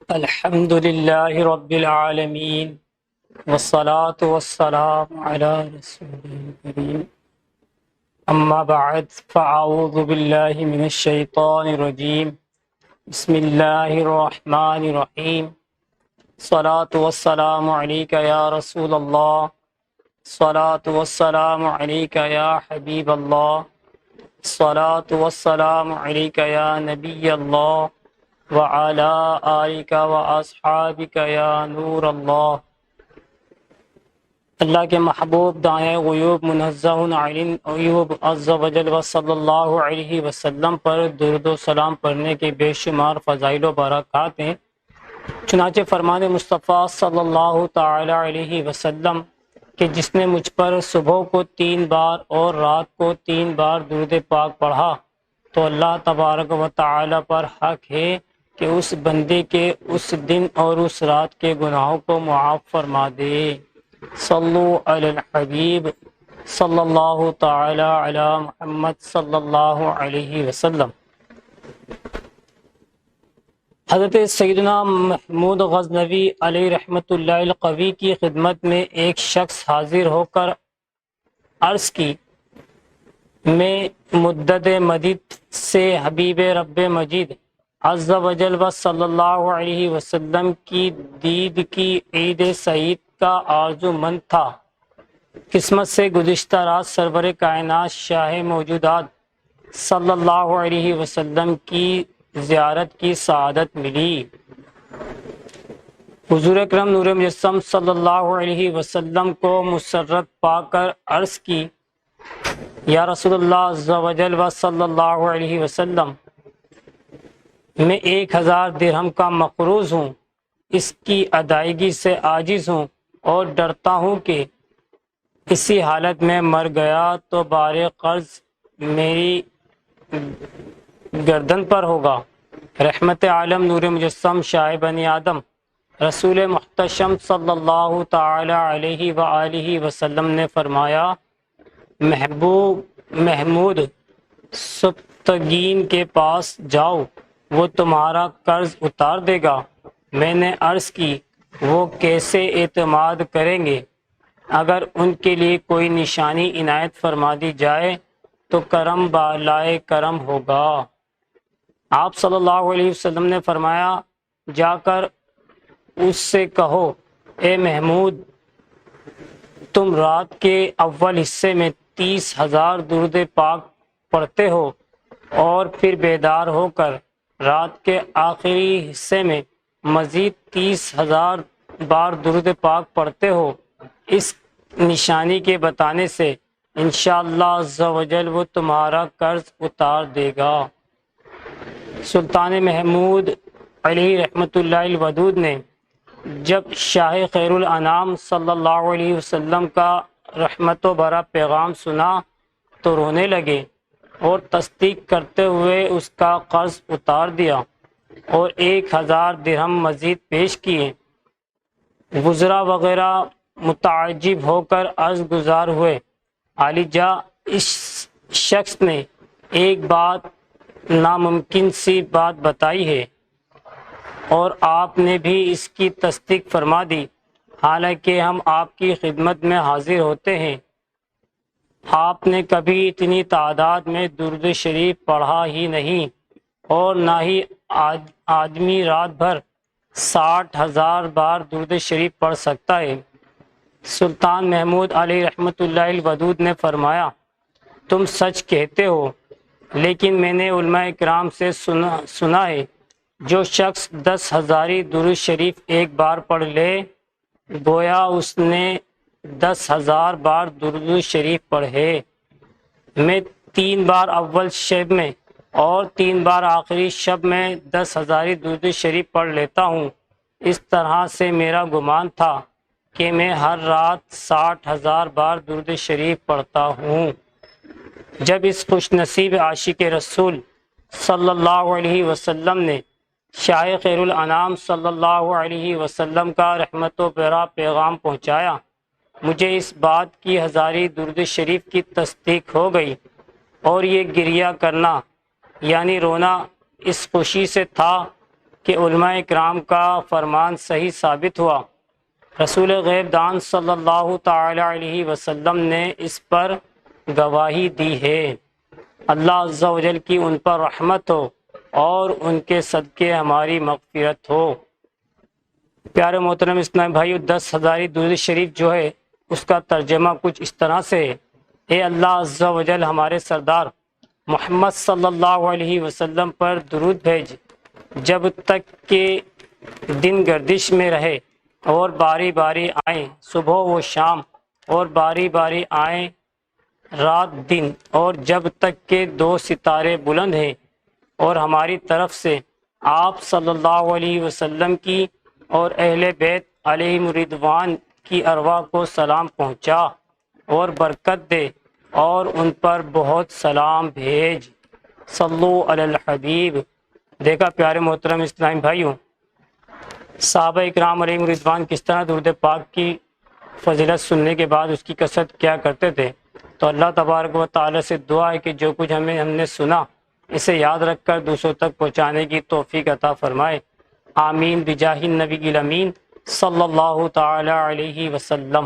الحمد لله رب العالمين والصلاة والسلام على رسوله الكريم أما بعد فأعوذ بالله من الشيطان الرجيم بسم الله الرحمن الرحيم الصلاة والسلام عليك يا رسول الله الصلاة والسلام عليك يا حبيب الله الصلاة والسلام عليك يا نبي الله وعلى آلك وأصحابك يا نور اللہ۔ اللہ کے محبوب دائیں غیوب منزہ عن العیوب عز وجل و صلی اللہ علیہ وسلم پر درود و سلام پڑھنے کے بے شمار فضائل و برکات ہیں۔ چنانچہ فرمان مصطفیٰ صلی اللہ تعالی علیہ وسلم کہ جس نے مجھ پر صبح کو 3 بار اور رات کو 3 بار درود پاک پڑھا تو اللہ تبارک و تعالی پر حق ہے کہ اس بندے کے اس دن اور اس رات کے گناہوں کو معاف فرما دے۔ صلو علی الحبیب صلی اللہ تعالی علی محمد صلی اللہ علیہ وسلم۔ حضرت سیدنا محمود غزنوی علیہ رحمۃ اللہ القوی کی خدمت میں ایک شخص حاضر ہو کر عرض کی، میں مدت مدید سے حبیب رب مجید عز و جل و صلی اللہ علیہ وسلم کی دید کی عید سعید کا آرزو مند تھا۔ قسمت سے گزشتہ رات سرور کائنات شاہ موجودات صلی اللہ علیہ وسلم کی زیارت کی سعادت ملی۔ حضور اکرم نور مجسم صلی اللہ علیہ وسلم کو مسرت پا کر عرض کی، یا رسول اللہ عز و جل و صلی اللہ علیہ وسلم، میں 1000 درہم کا مقروض ہوں، اس کی ادائیگی سے عاجز ہوں اور ڈرتا ہوں کہ اسی حالت میں مر گیا تو بار قرض میری گردن پر ہوگا۔ رحمت عالم نور مجسم شاہ بنی آدم رسول محتشم صلی اللہ تعالی علیہ وآلہ وسلم نے فرمایا، محمود سبتگین کے پاس جاؤ، وہ تمہارا قرض اتار دے گا۔ میں نے عرض کی، وہ کیسے اعتماد کریں گے؟ اگر ان کے لیے کوئی نشانی عنایت فرما دی جائے تو کرم بالائے کرم ہوگا۔ آپ صلی اللہ علیہ وسلم نے فرمایا، جا کر اس سے کہو، اے محمود، تم رات کے اول حصے میں 30,000 درود پاک پڑھتے ہو اور پھر بیدار ہو کر رات کے آخری حصے میں مزید 30,000 بار درود پاک پڑھتے ہو۔ اس نشانی کے بتانے سے انشاءاللہ عز و جل وہ تمہارا قرض اتار دے گا۔ سلطان محمود علیہ رحمۃ اللہ الودود نے جب شاہ خیر الانام صلی اللہ علیہ وسلم کا رحمت و برا پیغام سنا تو رونے لگے اور تصدیق کرتے ہوئے اس کا قرض اتار دیا اور 1000 درہم مزید پیش کیے۔ وزراء وغیرہ متعجب ہو کر عرض گزار ہوئے، عالی جا، اس شخص نے ایک بات ناممکن سی بات بتائی ہے اور آپ نے بھی اس کی تصدیق فرما دی، حالانکہ ہم آپ کی خدمت میں حاضر ہوتے ہیں۔ آپ نے کبھی اتنی تعداد میں درود شریف پڑھا ہی نہیں اور نہ ہی آدمی رات بھر 60,000 بار درود شریف پڑھ سکتا ہے۔ سلطان محمود علیہ رحمۃ اللہ الودود نے فرمایا، تم سچ کہتے ہو، لیکن میں نے علماء اکرام سے سنا ہے، جو شخص 10,000 درود شریف ایک بار پڑھ لے گویا اس نے 10,000 بار درود شریف پڑھے۔ میں 3 بار اول شب میں اور 3 بار آخری شب میں 10,000 درود شریف پڑھ لیتا ہوں۔ اس طرح سے میرا گمان تھا کہ میں ہر رات 60,000 بار درود شریف پڑھتا ہوں۔ جب اس خوش نصیب عاشق رسول صلی اللہ علیہ وسلم نے شاہ خیر الانام صلی اللہ علیہ وسلم کا رحمت و برا پیغام پہنچایا، مجھے اس بات کی 1000 درود شریف کی تصدیق ہو گئی، اور یہ گریہ کرنا یعنی رونا اس خوشی سے تھا کہ علماء اکرام کا فرمان صحیح ثابت ہوا۔ رسول غیب دان صلی اللہ تعالی علیہ وسلم نے اس پر گواہی دی ہے۔ اللہ عز و جل کی ان پر رحمت ہو اور ان کے صدقے ہماری مغفرت ہو۔ پیارے محترم اسلامی بھائیو، 10,000 درود شریف جو ہے اس کا ترجمہ کچھ اس طرح سے ہے: اے اللہ عز و جل، ہمارے سردار محمد صلی اللہ علیہ وسلم پر درود بھیج، جب تک کہ دن گردش میں رہے اور باری باری آئیں صبح و شام، اور باری باری آئیں رات دن، اور جب تک کہ 2 ستارے بلند ہیں، اور ہماری طرف سے آپ صلی اللہ علیہ وسلم کی اور اہل بیت علیہم رضوان کی ارواح کو سلام پہنچا اور برکت دے، اور ان پر بہت سلام بھیج۔ صلو علی الحبیب۔ دیکھا پیارے محترم اسلامی بھائیوں، صحابہ اکرام علیہم رضوان کس طرح درود پاک کی فضیلت سننے کے بعد اس کی کثرت کیا کرتے تھے۔ تو اللہ تبارک و تعالی سے دعا ہے کہ جو کچھ ہم نے سنا اسے یاد رکھ کر دوسروں تک پہنچانے کی توفیق عطا فرمائے۔ آمین بجاہ النبی الامین صلی اللہ تعالی علیہ وسلم۔